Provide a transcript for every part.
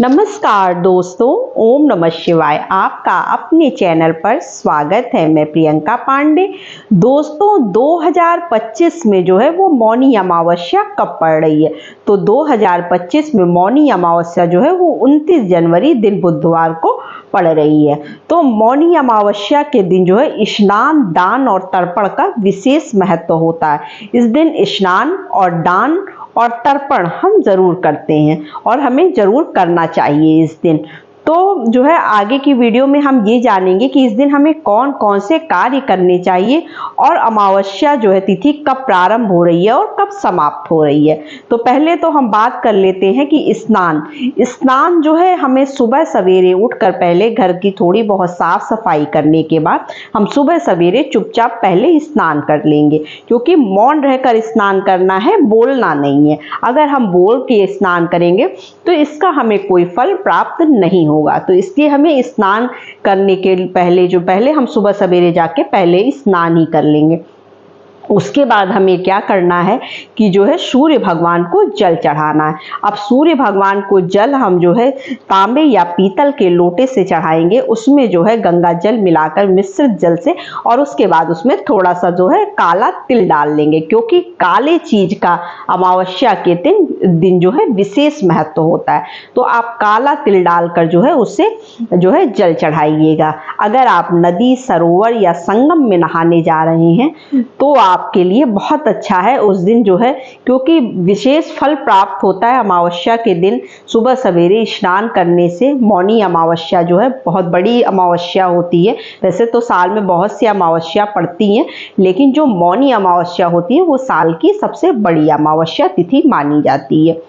नमस्कार दोस्तों, ओम नमः शिवाय। आपका अपने चैनल पर स्वागत है। मैं प्रियंका पांडे। दोस्तों 2025 में जो है वो मौनी अमावस्या कब पड़ रही है? तो 2025 में मौनी अमावस्या जो है वो 29 जनवरी दिन बुधवार को पड़ रही है। तो मौनी अमावस्या के दिन जो है स्नान, दान और तर्पण का विशेष महत्व होता है। इस दिन स्नान और दान और तर्पण हम जरूर करते हैं और हमें जरूर करना चाहिए इस दिन। तो जो है आगे की वीडियो में हम ये जानेंगे कि इस दिन हमें कौन कौन से कार्य करने चाहिए और अमावस्या जो है तिथि कब प्रारंभ हो रही है और कब समाप्त हो रही है। तो पहले तो हम बात कर लेते हैं कि स्नान जो है हमें सुबह सवेरे उठकर पहले घर की थोड़ी बहुत साफ सफाई करने के बाद हम सुबह सवेरे चुपचाप पहले स्नान कर लेंगे, क्योंकि मौन रहकर स्नान करना है, बोलना नहीं है। अगर हम बोल के स्नान करेंगे तो इसका हमें कोई फल प्राप्त नहीं होगा। तो इसलिए हमें स्नान करने के पहले हम सुबह सवेरे जाके पहले स्नान ही कर लेंगे। उसके बाद हमें क्या करना है कि जो है सूर्य भगवान को जल चढ़ाना है। अब सूर्य भगवान को जल हम जो है तांबे या पीतल के लोटे से चढ़ाएंगे। उसमें जो है गंगा जल मिलाकर मिश्रित जल से, और उसके बाद उसमें थोड़ा सा जो है काला तिल डाल लेंगे, क्योंकि काले चीज का अमावस्या के दिन जो है विशेष महत्व होता है। तो आप काला तिल डालकर जो है उससे जो है जल चढ़ाइएगा। अगर आप नदी, सरोवर या संगम में नहाने जा रहे हैं तो आपके लिए बहुत अच्छा है उस दिन जो है, क्योंकि विशेष फल प्राप्त होता है अमावस्या के दिन सुबह सवेरे स्नान करने से। मौनी अमावस्या जो है बहुत बड़ी अमावस्या होती है। वैसे तो साल में बहुत सी अमावस्या पड़ती हैं, लेकिन जो मौनी अमावस्या होती है वो साल की सबसे बड़ी अमावस्या तिथि मानी जाती है।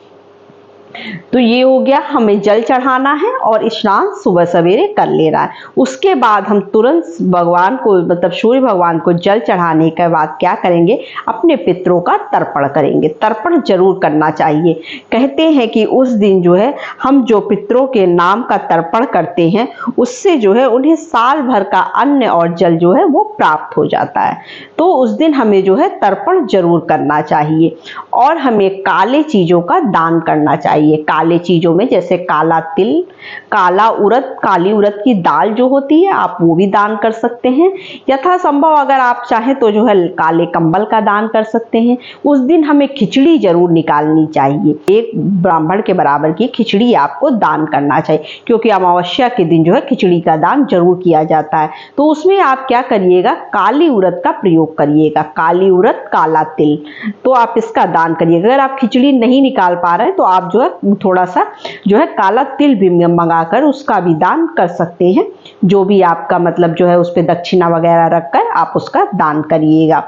तो ये हो गया, हमें जल चढ़ाना है और स्नान सुबह सवेरे कर लेना है। उसके बाद हम तुरंत भगवान को, मतलब सूर्य भगवान को जल चढ़ाने के बाद क्या करेंगे, अपने पितरों का तर्पण करेंगे। तर्पण जरूर करना चाहिए। कहते हैं कि उस दिन जो है हम जो पितरों के नाम का तर्पण करते हैं उससे जो है उन्हें साल भर का अन्न और जल जो है वो प्राप्त हो जाता है। तो उस दिन हमें जो है तर्पण जरूर करना चाहिए और हमें काले चीजों का दान करना चाहिए। काले चीजों में जैसे काला तिल, काला उड़द, काली उड़द की दाल जो होती है आप वो भी दान कर सकते हैं। यथासंभव अगर आप चाहें तो जो है काले कंबल का दान कर सकते हैं। उस दिन हमें खिचड़ी जरूर निकालनी चाहिए। एक ब्राह्मण के बराबर की खिचड़ी आपको दान करना चाहिए, क्योंकि अमावस्या के दिन जो है खिचड़ी का दान जरूर किया जाता है। तो उसमें आप क्या करिएगा, काली उड़द का प्रयोग करिएगा। काली उड़द, काला तिल, तो आप इसका दान करिएगा। अगर आप खिचड़ी नहीं निकाल पा रहे हैं तो आप जो है थोड़ा सा जो है काला तिल भी मंगाकर उसका भी दान कर सकते हैं। जो भी आपका मतलब जो है उस पे दक्षिणा वगैरह रखकर आप उसका दान करिएगा।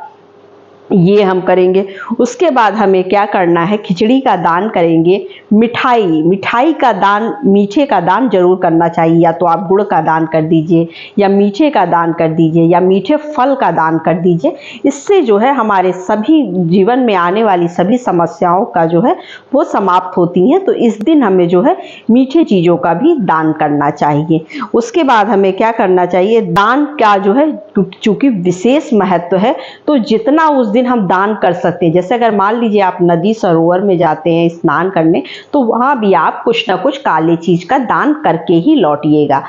ये हम करेंगे। उसके बाद हमें क्या करना है, खिचड़ी का दान करेंगे। मिठाई का दान, मीठे का दान जरूर करना चाहिए। या तो आप गुड़ का दान कर दीजिए, या मीठे का दान कर दीजिए, या मीठे फल का दान कर दीजिए। इससे जो है हमारे सभी जीवन में आने वाली सभी समस्याओं का जो है वो समाप्त होती हैं। तो इस दिन हमें जो है मीठे चीज़ों का भी दान करना चाहिए। उसके बाद हमें क्या करना चाहिए, दान का जो है चूँकि विशेष महत्व है तो जितना उस दिन हम दान कर सकते हैं। जैसे अगर मान लीजिए आप नदी सरोवर में जाते हैं स्नान करने, तो वहां भी आप कुछ ना कुछ काले चीज का दान करके ही लौटिएगा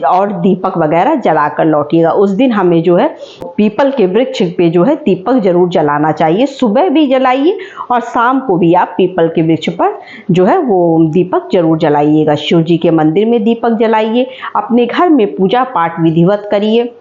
और दीपक वगैरह जलाकर लौटिएगा। उस दिन हमें जो है पीपल के वृक्ष पे जो है दीपक जरूर जलाना चाहिए। सुबह भी जलाइए और शाम को भी आप पीपल के वृक्ष पर जो है वो दीपक जरूर जलाइएगा। शिव जी के मंदिर में दीपक जलाइए। अपने घर में पूजा पाठ विधिवत करिए।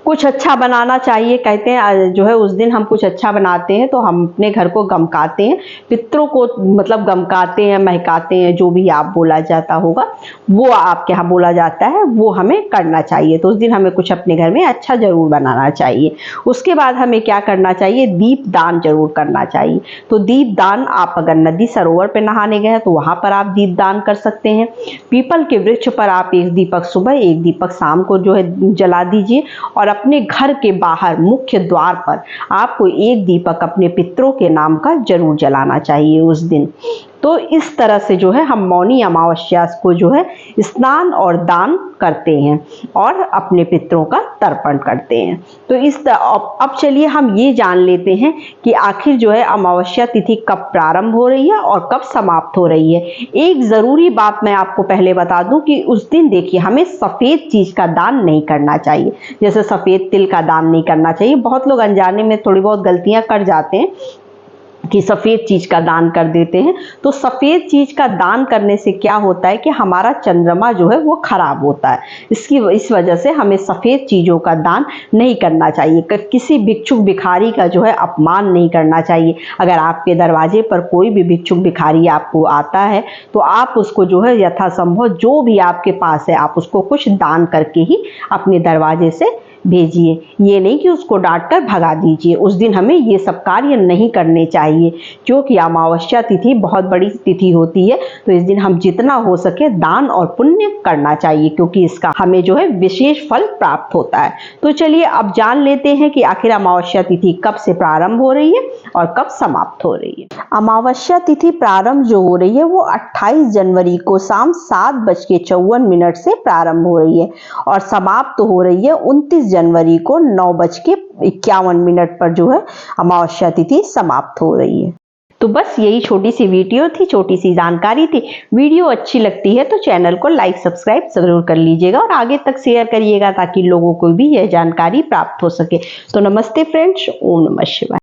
कुछ अच्छा बनाना चाहिए। कहते हैं जो है उस दिन हम कुछ अच्छा बनाते हैं तो हम अपने घर को गमकाते हैं, पितरों को मतलब गमकाते हैं, महकाते हैं, जो भी आप बोला जाता होगा वो आपके यहाँ बोला जाता है, वो हमें करना चाहिए। तो उस दिन हमें कुछ अपने घर में अच्छा जरूर बनाना चाहिए। उसके बाद हमें क्या करना चाहिए, दीप दान जरूर करना चाहिए। तो दीप दान आप अगर नदी सरोवर पर नहाने गए हैं तो वहां पर आप दीप दान कर सकते हैं। पीपल के वृक्ष पर आप एक दीपक सुबह, एक दीपक शाम को जो है जला दीजिए। और अपने घर के बाहर मुख्य द्वार पर आपको एक दीपक अपने पितरों के नाम का जरूर जलाना चाहिए उस दिन। तो इस तरह से जो है हम मौनी अमावस्या को जो है स्नान और दान करते हैं और अपने पितरों का तर्पण करते हैं। तो अब चलिए हम ये जान लेते हैं कि आखिर जो है अमावस्या तिथि कब प्रारंभ हो रही है और कब समाप्त हो रही है। एक ज़रूरी बात मैं आपको पहले बता दूं कि उस दिन देखिए हमें सफ़ेद चीज़ का दान नहीं करना चाहिए, जैसे सफ़ेद तिल का दान नहीं करना चाहिए। बहुत लोग अनजाने में थोड़ी बहुत गलतियां कर जाते हैं कि सफ़ेद चीज़ का दान कर देते हैं। तो सफ़ेद चीज़ का दान करने से क्या होता है कि हमारा चंद्रमा जो है वो खराब होता है। इस वजह से हमें सफ़ेद चीज़ों का दान नहीं करना चाहिए। किसी भिक्षुक भिखारी का जो है अपमान नहीं करना चाहिए। अगर आपके दरवाजे पर कोई भी भिक्षुक भिखारी आपको आता है तो आप उसको जो है यथासंभव जो भी आपके पास है आप उसको कुछ दान करके ही अपने दरवाजे से भेजिए। ये नहीं कि उसको डांट कर भगा दीजिए। उस दिन हमें ये सब कार्य नहीं करने चाहिए, क्योंकि अमावस्या तिथि बहुत बड़ी तिथि होती है। तो इस दिन हम जितना हो सके दान और पुण्य करना चाहिए, क्योंकि इसका हमें जो है विशेष फल प्राप्त होता है। तो चलिए अब जान लेते हैं कि आखिर अमावस्या तिथि कब से प्रारंभ हो रही है और कब समाप्त हो रही है। अमावस्या तिथि प्रारंभ जो हो रही है वो 28 जनवरी को शाम 7:54 से प्रारंभ हो रही है और समाप्त हो रही है 29 जनवरी को 9:51 पर जो है अमावस्या तिथि समाप्त हो रही है। तो बस यही छोटी सी वीडियो थी, छोटी सी जानकारी थी। वीडियो अच्छी लगती है तो चैनल को लाइक सब्सक्राइब जरूर कर लीजिएगा और आगे तक शेयर करिएगा ताकि लोगों को भी यह जानकारी प्राप्त हो सके। तो नमस्ते फ्रेंड्स, ओम नमः शिवाय।